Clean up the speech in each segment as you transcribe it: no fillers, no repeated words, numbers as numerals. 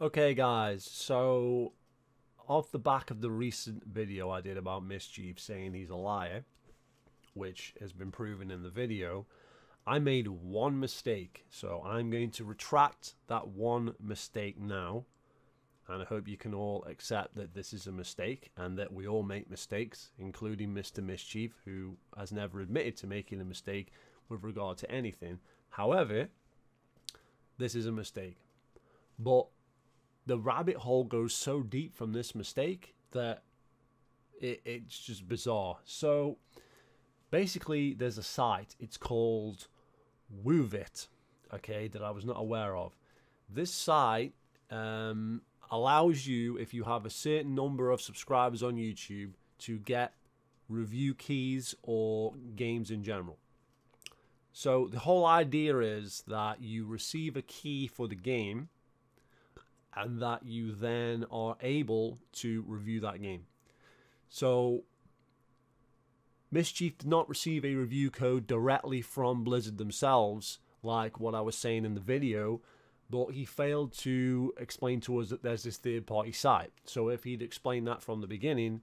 Okay guys, so off the back of the recent video I did about Mischief saying he's a liar, which has been proven in the video, I made one mistake. So I'm going to retract that one mistake now, and I hope you can all accept that this is a mistake and that we all make mistakes, including Mr. Mischief, who has never admitted to making a mistake with regard to anything. However, this is a mistake. But the rabbit hole goes so deep from this mistake that it's just bizarre. So basically there's a site, it's called Woovit, okay, that I was not aware of. This site allows you, if you have a certain number of subscribers on YouTube, to get review keys or games in general. So the whole idea is that you receive a key for the game and that you then are able to review that game. So Mischief did not receive a review code directly from Blizzard themselves, like what I was saying in the video, but he failed to explain to us that there's this third-party site. So if he'd explained that from the beginning,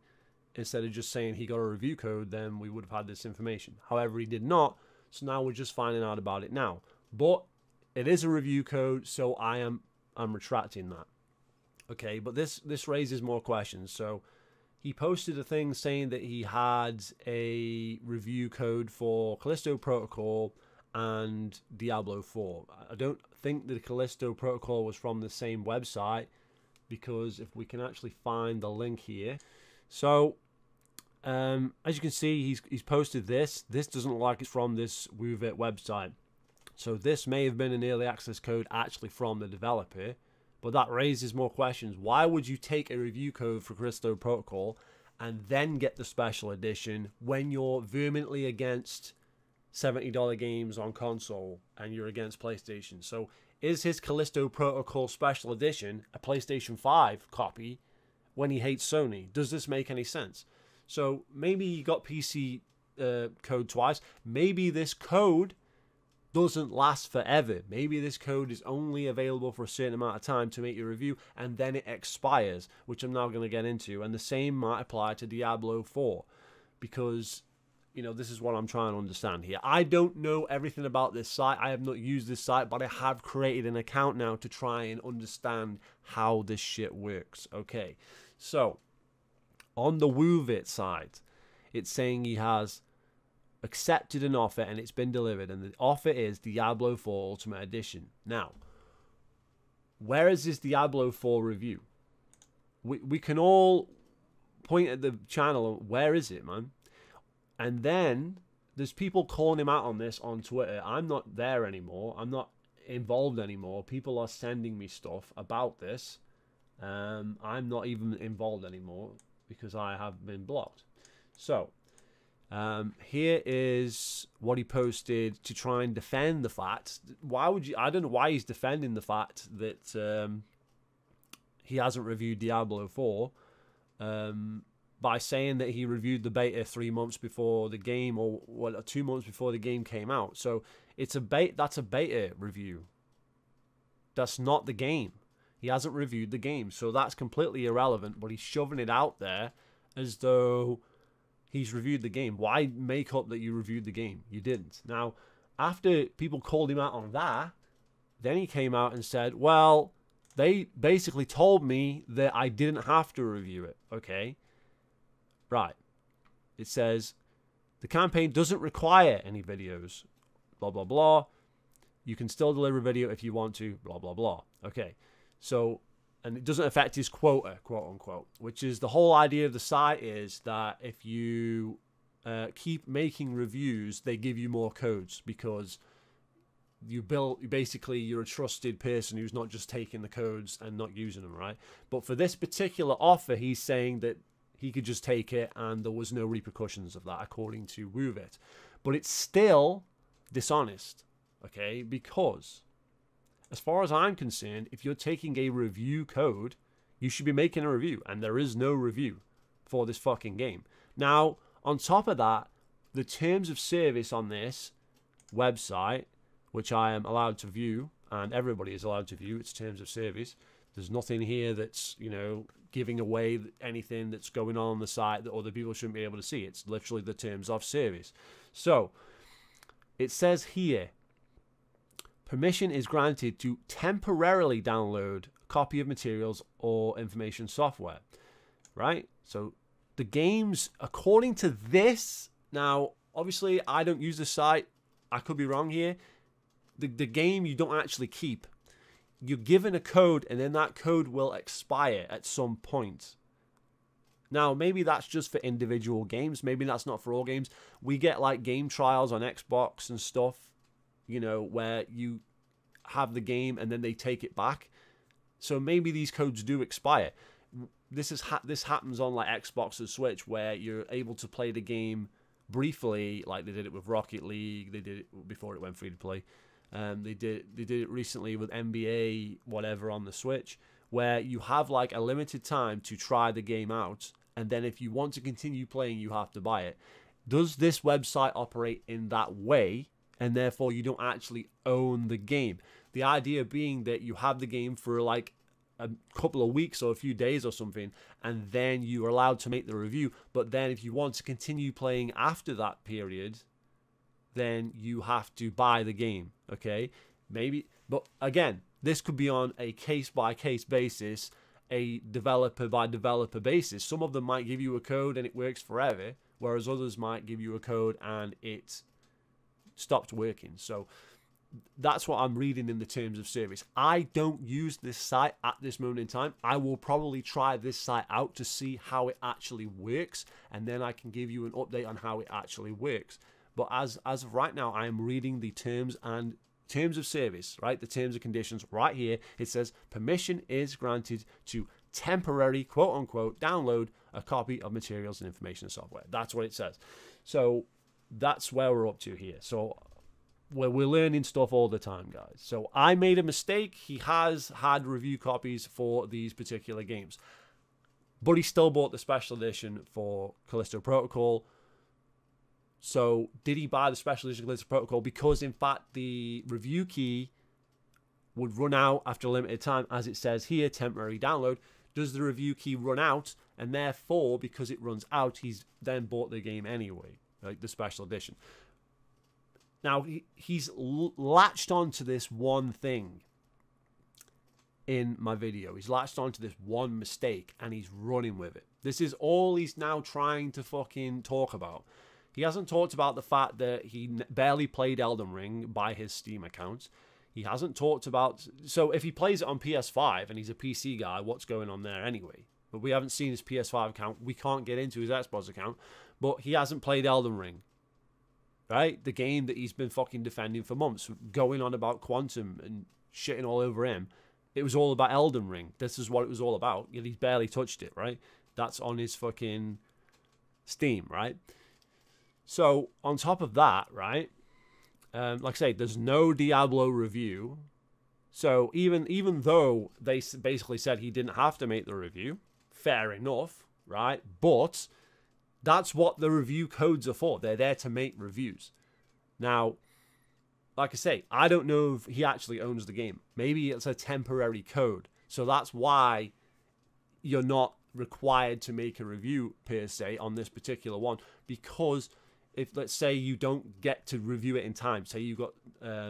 instead of just saying he got a review code, then we would have had this information. However, he did not, so now we're just finding out about it now. But it is a review code, so I'm retracting that. Okay, but this raises more questions. So he posted a thing saying that he had a review code for Callisto Protocol and Diablo 4. I don't think the Callisto Protocol was from the same website, because if we can actually find the link here. So as you can see, he's posted this. This doesn't look like it's from this Woovit website. So this may have been an early access code actually from the developer, but that raises more questions. Why would you take a review code for Callisto Protocol and then get the special edition when you're vehemently against $70 games on console and you're against PlayStation? So is his Callisto Protocol special edition a PlayStation 5 copy when he hates Sony? Does this make any sense? So maybe he got PC code twice. Maybe this code doesn't last forever. Maybe this code is only available for a certain amount of time to make your review, and then it expires, which I'm now going to get into. And the same might apply to Diablo 4, because, you know, this is what I'm trying to understand here. I don't know everything about this site. I have not used this site, but I have created an account now to try and understand how this shit works. Okay, so on the Woovit site, it's saying he has accepted an offer and it's been delivered, and the offer is Diablo 4 Ultimate Edition. Now, where is this Diablo 4 review? We can all point at the channel, where is it, man? And then there's people calling him out on this on Twitter. I'm not there anymore. I'm not involved anymore. People are sending me stuff about this. I'm not even involved anymore because I have been blocked. So here is what he posted to try and defend the fact. Why would you? I don't know why he's defending the fact that he hasn't reviewed Diablo 4 by saying that he reviewed the beta 3 months before the game, or what, 2 months before the game came out. So it's a that's a beta review. That's not the game. He hasn't reviewed the game, so that's completely irrelevant. But he's shoving it out there as though he's reviewed the game. Why make up that you reviewed the game? You didn't. Now, after people called him out on that, then he came out and said, well, they basically told me that I didn't have to review it. Okay. Right. It says, the campaign doesn't require any videos. Blah, blah, blah. You can still deliver a video if you want to. Blah, blah, blah. Okay. So, and it doesn't affect his quota, quote unquote, which is the whole idea of the site, is that if you keep making reviews, they give you more codes, because basically you're a trusted person who's not just taking the codes and not using them, right? But for this particular offer, he's saying that he could just take it and there was no repercussions of that, according to Woovit. But it's still dishonest, okay? Because as far as I'm concerned, if you're taking a review code, you should be making a review, and there is no review for this fucking game. Now, on top of that, the terms of service on this website, which I am allowed to view, and everybody is allowed to view its terms of service, There's nothing here that's, you know, giving away anything that's going on the site that other people shouldn't be able to see. It's literally the terms of service. So it says here, permission is granted to temporarily download a copy of materials or information software, right? So the games, according to this, now, obviously, I don't use the site. I could be wrong here. The game you don't actually keep. You're given a code, and then that code will expire at some point. Now, maybe that's just for individual games. Maybe that's not for all games. We get like game trials on Xbox and stuff, you know, where you have the game and then they take it back. So maybe these codes do expire. This happens on like Xbox and Switch, where you're able to play the game briefly, like they did it with Rocket League. They did it before it went free to play. They did it recently with NBA whatever on the Switch, where you have like a limited time to try the game out, and then if you want to continue playing, you have to buy it. Does this website operate in that way, and therefore you don't actually own the game? The idea being that you have the game for like a couple of weeks or a few days or something, and then you are allowed to make the review. But then if you want to continue playing after that period, then you have to buy the game, okay? Maybe, but again, this could be on a case-by-case basis, a developer-by-developer basis. Some of them might give you a code and it works forever, whereas others might give you a code and it stops working. So that's what I'm reading in the terms of service. I don't use this site at this moment in time. I will probably try this site out to see how it actually works, and then I can give you an update on how it actually works. But as of right now, I am reading the terms of service, right? The terms and conditions right here. It says permission is granted to temporary, quote unquote, download a copy of materials and information software. That's what it says. So that's where we're up to here. So we're learning stuff all the time, guys. So I made a mistake. He has had review copies for these particular games, but he still bought the special edition for Callisto Protocol. So did he buy the special edition Callisto Protocol? Because in fact the review key would run out after a limited time, as it says here, temporary download. Does the review key run out? And therefore, because it runs out, he's then bought the game anyway, like the special edition. Now he's latched onto this one thing in my video. He's latched onto this one mistake and he's running with it. This is all he's now trying to fucking talk about. He hasn't talked about the fact that he barely played Elden Ring by his Steam account. He hasn't talked about... So if he plays it on PS5 and he's a PC guy, what's going on there anyway? But we haven't seen his PS5 account. We can't get into his Xbox account. But he hasn't played Elden Ring. Right? The game that he's been fucking defending for months. Going on about Quantum and shitting all over him. It was all about Elden Ring. This is what it was all about. Yet he's barely touched it, right? That's on his fucking Steam, right? So, on top of that, right, like I say, there's no Diablo review. So, even though they basically said he didn't have to make the review, fair enough, right? But that's what the review codes are for. They're there to make reviews. Now, like I say, I don't know if he actually owns the game. Maybe it's a temporary code. So, that's why you're not required to make a review, per se, on this particular one. Because if, let's say, you don't get to review it in time, say you got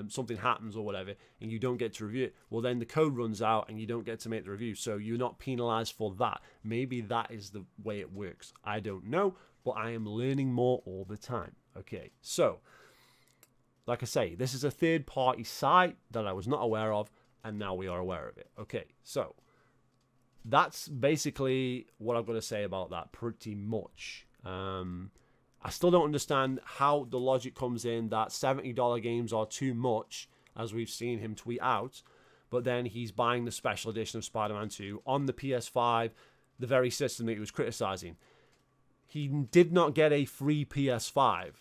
something happens or whatever, and you don't get to review it, well, then the code runs out and you don't get to make the review. So you're not penalized for that. Maybe that is the way it works. I don't know, but I am learning more all the time. Okay, so, like I say, this is a third-party site that I was not aware of, and now we are aware of it. Okay, so that's basically what I've got to say about that pretty much. I still don't understand how the logic comes in that $70 games are too much, as we've seen him tweet out, but then he's buying the special edition of Spider-Man 2 on the PS5, the very system that he was criticizing. He did not get a free PS5,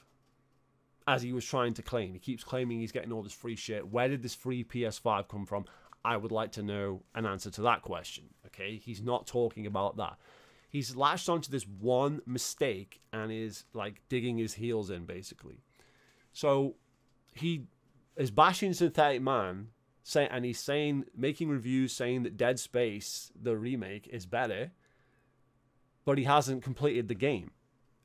as he was trying to claim. He keeps claiming he's getting all this free shit. Where did this free PS5 come from? I would like to know an answer to that question, okay? He's not talking about that. He's latched onto this one mistake and is like digging his heels in, basically. So he is bashing Synthetic Man, And he's saying, making reviews saying that Dead Space, the remake, is better, but he hasn't completed the game.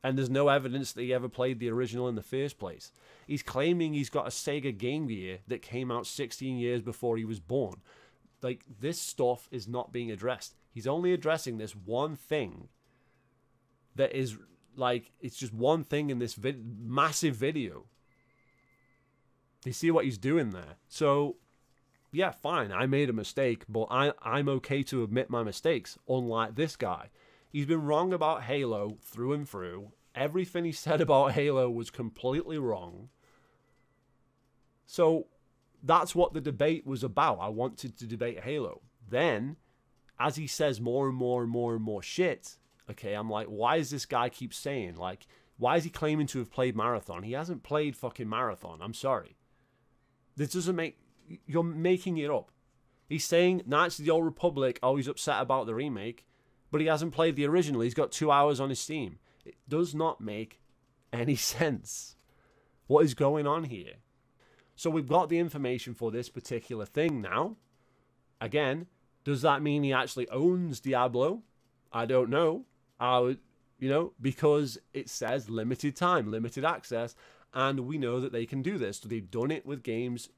And there's no evidence that he ever played the original in the first place. He's claiming he's got a Sega Game Gear that came out 16 years before he was born. Like, this stuff is not being addressed. He's only addressing this one thing that is, like, it's just one thing in this massive video. You see what he's doing there? So, yeah, fine, I made a mistake, but I'm okay to admit my mistakes, unlike this guy. He's been wrong about Halo through and through. Everything he said about Halo was completely wrong. So that's what the debate was about. I wanted to debate Halo. Then, as he says more and more and more and more shit, okay, I'm like, why does this guy keep saying, like, why is he claiming to have played Marathon? He hasn't played fucking Marathon. I'm sorry. This doesn't make... You're making it up. He's saying Knights of the Old Republic, oh, he's upset about the remake, but he hasn't played the original. He's got 2 hours on his Steam. It does not make any sense. What is going on here? So we've got the information for this particular thing now. Again, does that mean he actually owns Diablo? I don't know. Because it says limited time, limited access, and we know that they can do this. So they've done it with games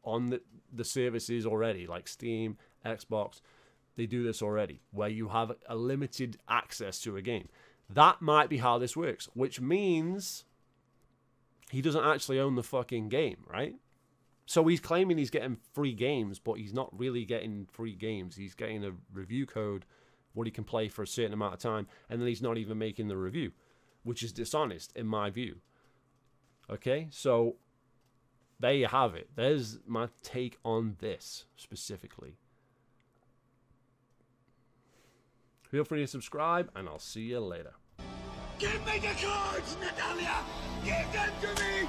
on the services already, like Steam, Xbox. They do this already, where you have a limited access to a game. That might be how this works, which means he doesn't actually own the fucking game, right? So he's claiming he's getting free games, but he's not really getting free games. He's getting a review code, what he can play for a certain amount of time, and then he's not even making the review, which is dishonest in my view. Okay, so there you have it. There's my take on this specifically. Feel free to subscribe, and I'll see you later. Give me the cards, Natalia! Give them to me!